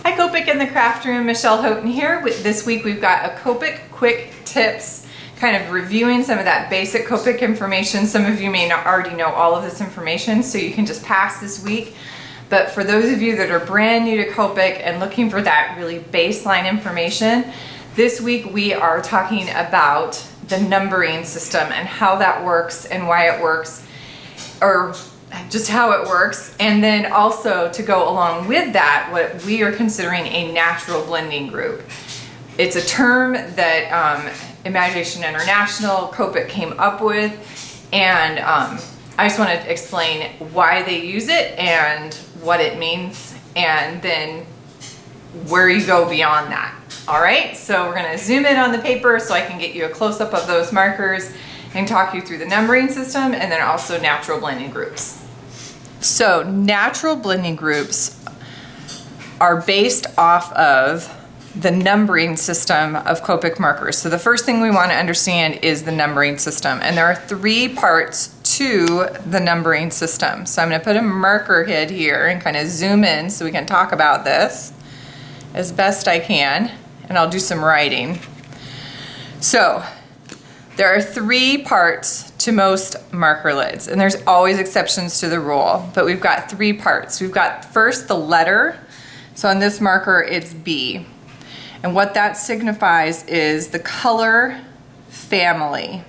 Hi Copic in the craft room, Michelle Houghton here. This week we've got a Copic quick tips, kind of reviewing some of that basic Copic information. Some of you may not already know all of this information, so you can just pass this week. But for those of you that are brand new to Copic and looking for that really baseline information, this week we are talking about the numbering system and how that works and why it works, or just how it works. And then also to go along with that, what we are considering a natural blending group. It's a term that Imagination International, Copic came up with, and I just want to explain why they use it and what it means, and then where you go beyond that. All right, so we're going to zoom in on the paper so I can get you a close-up of those markers and talk you through the numbering system and then also natural blending groups. So natural blending groups are based off of the numbering system of Copic markers. So the first thing we want to understand is the numbering system, and there are three parts to the numbering system. So I'm going to put a marker head here and kind of zoom in so we can talk about this as best I can, and I'll do some writing. So there are three parts to most marker lids, and there's always exceptions to the rule, but we've got three parts. We've got first the letter. So on this marker it's B, and what that signifies is the color family.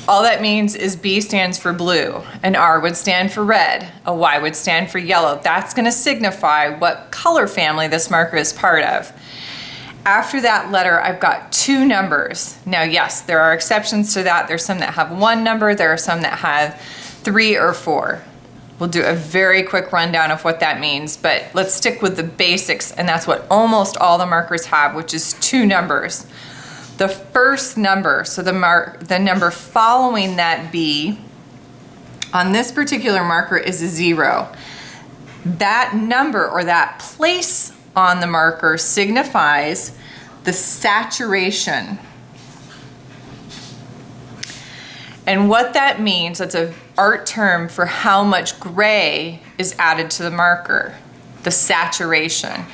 All that means is B stands for blue, an R would stand for red, a Y would stand for yellow. That's going to signify what color family this marker is part of. After that letter, I've got two numbers. Now, yes, there are exceptions to that. There's some that have one number. There are some that have 3 or 4. We'll do a very quick rundown of what that means, but let's stick with the basics, and that's what almost all the markers have, which is two numbers. The first number, so the number following that B on this particular marker is a 0. That number, or that place on the marker, signifies the saturation. And what that means, that's an art term for how much gray is added to the marker, the saturation.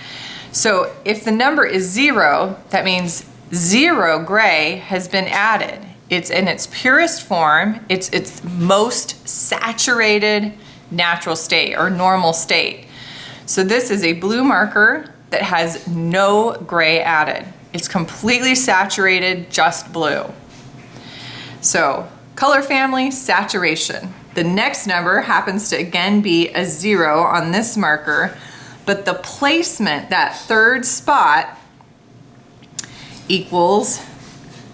So if the number is 0, that means 0 gray has been added. It's in its purest form, it's its most saturated natural state or normal state. So this is a blue marker that has no gray added. It's completely saturated, just blue. So color family, saturation. The next number happens to again be a 0 on this marker, but the placement, that third spot, equals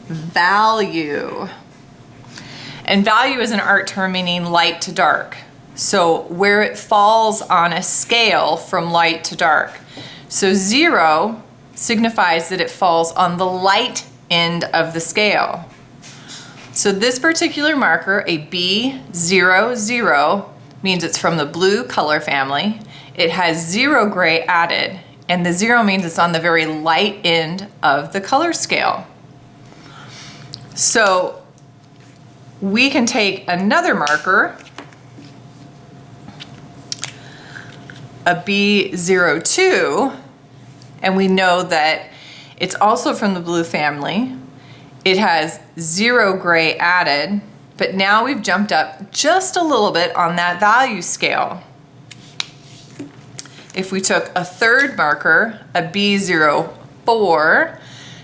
value. And value is an art term meaning light to dark. So where it falls on a scale from light to dark. So 0 signifies that it falls on the light end of the scale. So this particular marker, a B00, means it's from the blue color family. It has 0 gray added, and the 0 means it's on the very light end of the color scale. So we can take another marker, a B02, and we know that it's also from the blue family. It has 0 gray added, but now we've jumped up just a little bit on that value scale. If we took a third marker, a B04,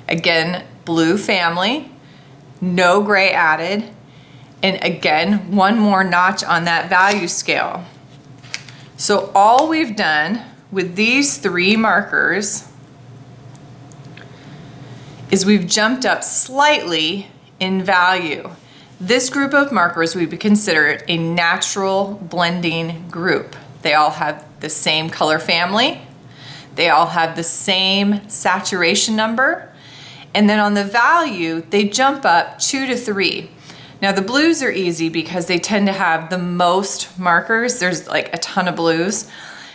again, blue family, no gray added, and again, one more notch on that value scale. So all we've done with these three markers is we've jumped up slightly in value. This group of markers we would consider a natural blending group. They all have the same color family. They all have the same saturation number. And then on the value, they jump up 2 to 3. Now the blues are easy because they tend to have the most markers. There's like a ton of blues.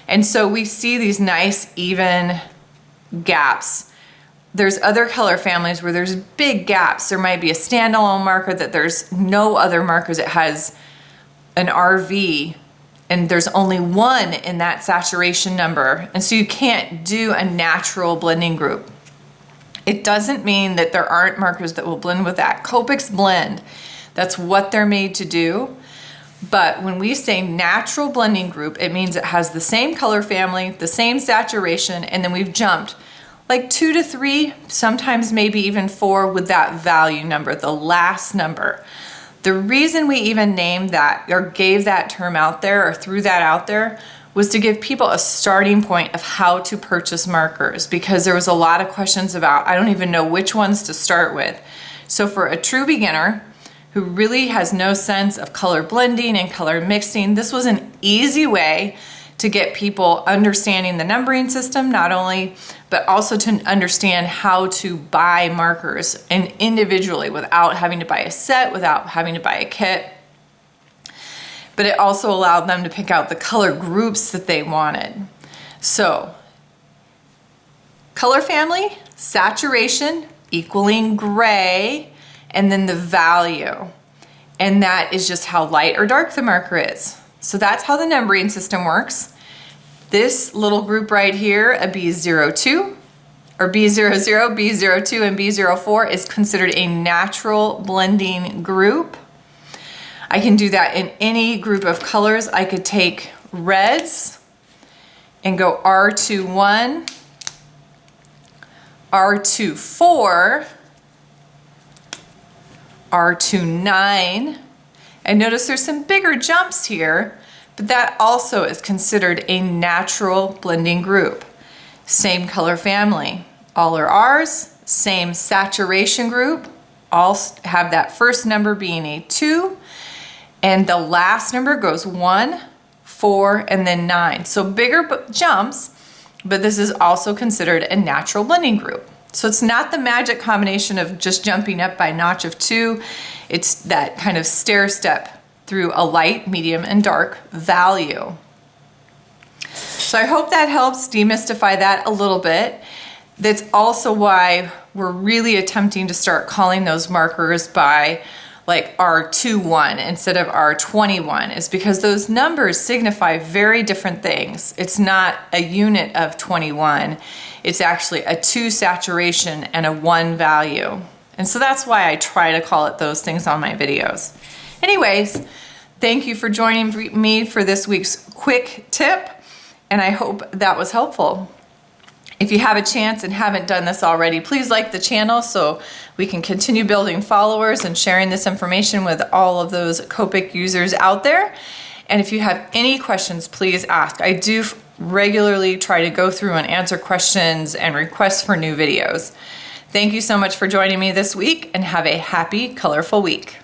And so we see these nice even gaps. There's other color families where there's big gaps. There might be a standalone marker that there's no other markers. It has an RV and there's only 1 in that saturation number, and so you can't do a natural blending group. It doesn't mean that there aren't markers that will blend with that. Copics blend. That's what they're made to do. But when we say natural blending group, it means it has the same color family, the same saturation, and then we've jumped like 2 to 3, sometimes maybe even 4 with that value number, the last number. The reason we even named that or gave that term out there or threw that out there was to give people a starting point of how to purchase markers, because there was a lot of questions about, I don't even know which ones to start with. So for a true beginner who really has no sense of color blending and color mixing, this was an easy way to get people understanding the numbering system, not only, but also to understand how to buy markers and individually without having to buy a set, without having to buy a kit. But it also allowed them to pick out the color groups that they wanted. So, color family, saturation equaling gray, and then the value. And that is just how light or dark the marker is. So that's how the numbering system works. This little group right here, a B02, or B00, B02, and B04 is considered a natural blending group. I can do that in any group of colors. I could take reds and go R21, R24, R29, and notice there's some bigger jumps here, but that also is considered a natural blending group. Same color family, all are R's, same saturation group, all have that first number being a 2, and the last number goes 1, 4, and then 9. So bigger jumps, but this is also considered a natural blending group. So it's not the magic combination of just jumping up by a notch of 2, it's that kind of stair step through a light, medium, and dark value. So I hope that helps demystify that a little bit. That's also why we're really attempting to start calling those markers by like R21 instead of R21, is because those numbers signify very different things. It's not a unit of 21. It's actually a 2 saturation and a 1 value. And so that's why I try to call it those things on my videos. Anyways, thank you for joining me for this week's quick tip, and I hope that was helpful. If you have a chance and haven't done this already, please like the channel so we can continue building followers and sharing this information with all of those Copic users out there. And if you have any questions, please ask. I do regularly try to go through and answer questions and requests for new videos. Thank you so much for joining me this week, and have a happy, colorful week.